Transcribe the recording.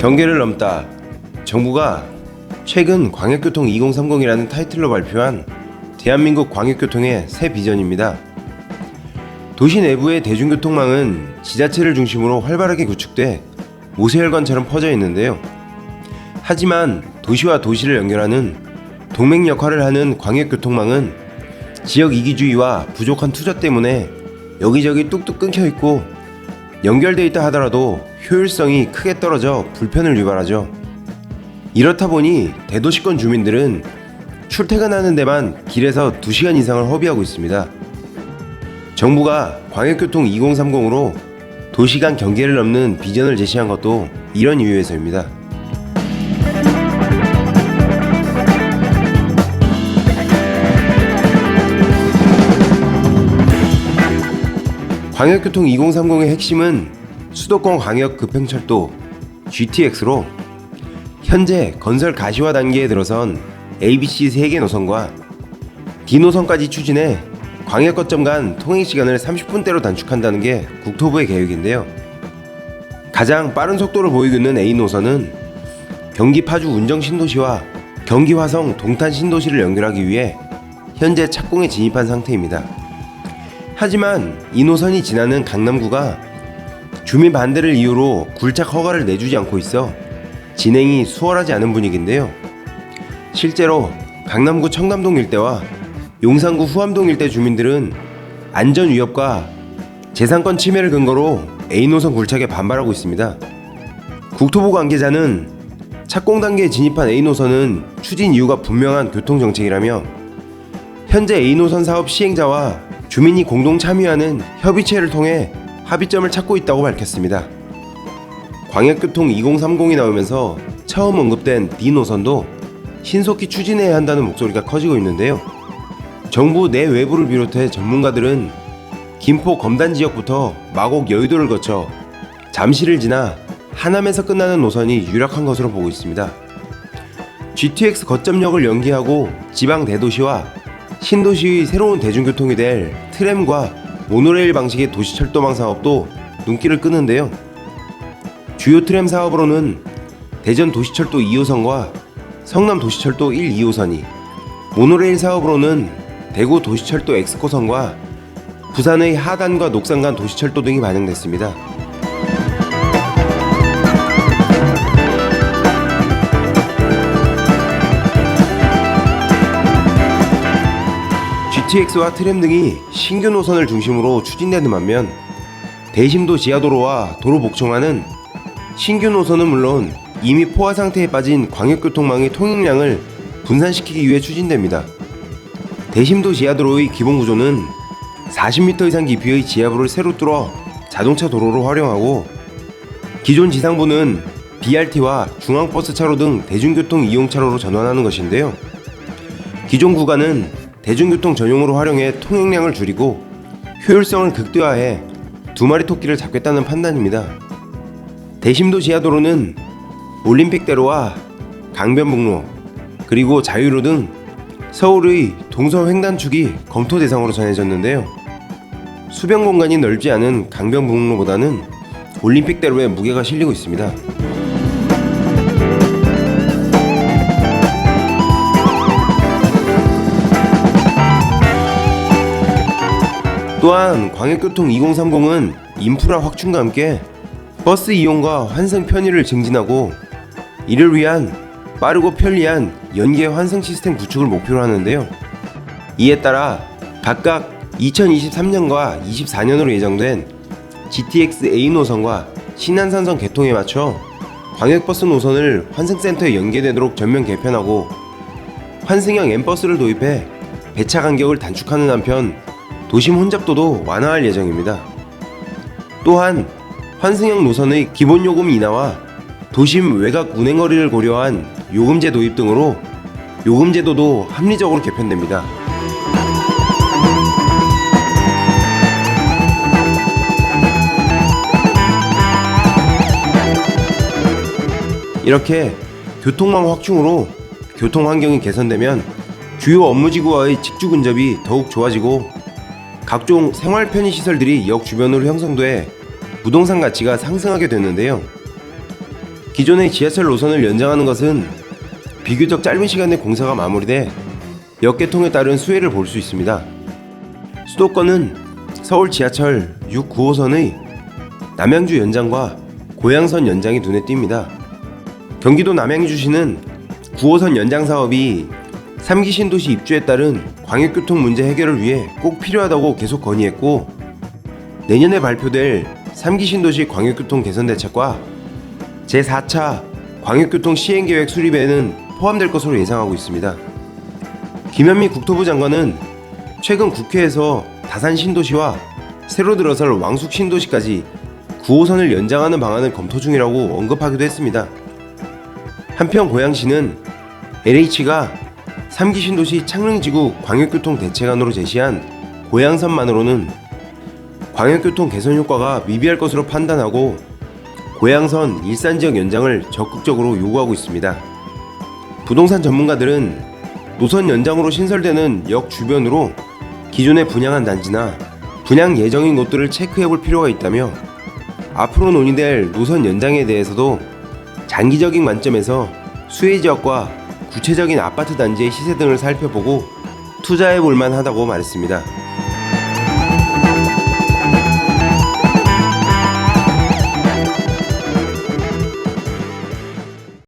경계를 넘다. 정부가 최근 광역교통 2030이라는 타이틀로 발표한 대한민국 광역교통의 새 비전입니다. 도시 내부의 대중교통망은 지자체를 중심으로 활발하게 구축돼 모세혈관처럼 퍼져 있는데요. 하지만 도시와 도시를 연결하는 동맹 역할을 하는 광역교통망은 지역 이기주의와 부족한 투자 때문에 여기저기 뚝뚝 끊겨 있고 연결돼 있다 하더라도 효율성이 크게 떨어져 불편을 유발하죠. 이렇다 보니 대도시권 주민들은 출퇴근하는 데만 길에서 2시간 이상을 허비하고 있습니다. 정부가 광역교통 2030으로 도시 간 경계를 넘는 비전을 제시한 것도 이런 이유에서입니다. 광역교통 2030의 핵심은 수도권 광역 급행철도 GTX로 현재 건설 가시화 단계에 들어선 ABC 3개 노선과 D노선까지 추진해 광역 거점 간 통행 시간을 30분대로 단축한다는 게 국토부의 계획인데요. 가장 빠른 속도를 보이고 있는 A노선은 경기 파주 운정 신도시와 경기 화성 동탄 신도시를 연결하기 위해 현재 착공에 진입한 상태입니다. 하지만 이 노선이 지나는 강남구가 주민 반대를 이유로 굴착 허가를 내주지 않고 있어 진행이 수월하지 않은 분위기인데요. 실제로 강남구 청담동 일대와 용산구 후암동 일대 주민들은 안전 위협과 재산권 침해를 근거로 A노선 굴착에 반발하고 있습니다. 국토부 관계자는 착공 단계에 진입한 A노선은 추진 이유가 분명한 교통정책이라며 현재 A노선 사업 시행자와 주민이 공동 참여하는 협의체를 통해 합의점을 찾고 있다고 밝혔습니다. 광역교통 2030이 나오면서 처음 언급된 D노선도 신속히 추진해야 한다는 목소리가 커지고 있는데요. 정부 내 외부를 비롯해 전문가들은 김포 검단 지역부터 마곡 여의도를 거쳐 잠실을 지나 하남에서 끝나는 노선이 유력한 것으로 보고 있습니다. GTX 거점역을 연계하고 지방 대도시와 신도시의 새로운 대중교통이 될 트램과 모노레일 방식의 도시철도망 사업도 눈길을 끄는데요. 주요 트램 사업으로는 대전 도시철도 2호선과 성남 도시철도 1, 2호선이, 모노레일 사업으로는 대구 도시철도 엑스코선과 부산의 하단과 녹산 간 도시철도 등이 반영됐습니다. GTX와 트램 등이 신규 노선을 중심으로 추진되는 반면 대심도 지하도로와 도로 복층화는 신규 노선은 물론 이미 포화 상태에 빠진 광역교통망의 통행량을 분산시키기 위해 추진됩니다. 대심도 지하도로의 기본 구조는 40m 이상 깊이의 지하부를 새로 뚫어 자동차 도로로 활용하고 기존 지상부는 BRT와 중앙버스 차로 등 대중교통 이용 차로로 전환하는 것인데요. 기존 구간은 대중교통 전용으로 활용해 통행량을 줄이고 효율성을 극대화해 2마리 토끼를 잡겠다는 판단입니다. 대심도 지하도로는 올림픽대로와 강변북로 그리고 자유로 등 서울의 동서횡단축이 검토 대상으로 전해졌는데요. 수변 공간이 넓지 않은 강변북로보다는 올림픽대로에 무게가 실리고 있습니다. 또한 광역교통 2030은 인프라 확충과 함께 버스 이용과 환승 편의를 증진하고 이를 위한 빠르고 편리한 연계 환승 시스템 구축을 목표로 하는데요. 이에 따라 각각 2023년과 24년으로 예정된 GTX A 노선과 신안산선 개통에 맞춰 광역버스 노선을 환승센터에 연계되도록 전면 개편하고 환승형 M버스를 도입해 배차 간격을 단축하는 한편 도심 혼잡도도 완화할 예정입니다. 또한 환승형 노선의 기본 요금 인하와 도심 외곽 운행거리를 고려한 요금제 도입 등으로 요금제도도 합리적으로 개편됩니다. 이렇게 교통망 확충으로 교통 환경이 개선되면 주요 업무지구와의 직주 근접이 더욱 좋아지고 각종 생활 편의 시설들이 역 주변으로 형성돼 부동산 가치가 상승하게 되는데요. 기존의 지하철 노선을 연장하는 것은 비교적 짧은 시간에 공사가 마무리돼 역 개통에 따른 수혜를 볼 수 있습니다. 수도권은 서울 지하철 6, 9호선의 남양주 연장과 고양선 연장이 눈에 띕니다. 경기도 남양주시는 9호선 연장 사업이 3기 신도시 입주에 따른 광역교통 문제 해결을 위해 꼭 필요하다고 계속 건의했고, 내년에 발표될 3기 신도시 광역교통 개선 대책과 제4차 광역교통 시행계획 수립에는 포함될 것으로 예상하고 있습니다. 김현미 국토부 장관은 최근 국회에서 다산 신도시와 새로 들어설 왕숙 신도시까지 9호선을 연장하는 방안을 검토 중이라고 언급하기도 했습니다. 한편 고양시는 LH가 3기 신도시 창릉지구 광역교통 대책안으로 제시한 고양선만으로는 광역교통 개선 효과가 미비할 것으로 판단하고 고양선 일산지역 연장을 적극적으로 요구하고 있습니다. 부동산 전문가들은 노선 연장으로 신설되는 역 주변으로 기존에 분양한 단지나 분양 예정인 곳들을 체크해볼 필요가 있다며, 앞으로 논의될 노선 연장에 대해서도 장기적인 관점에서 수혜지역과 구체적인 아파트 단지의 시세 등을 살펴보고 투자해볼 만하다고 말했습니다.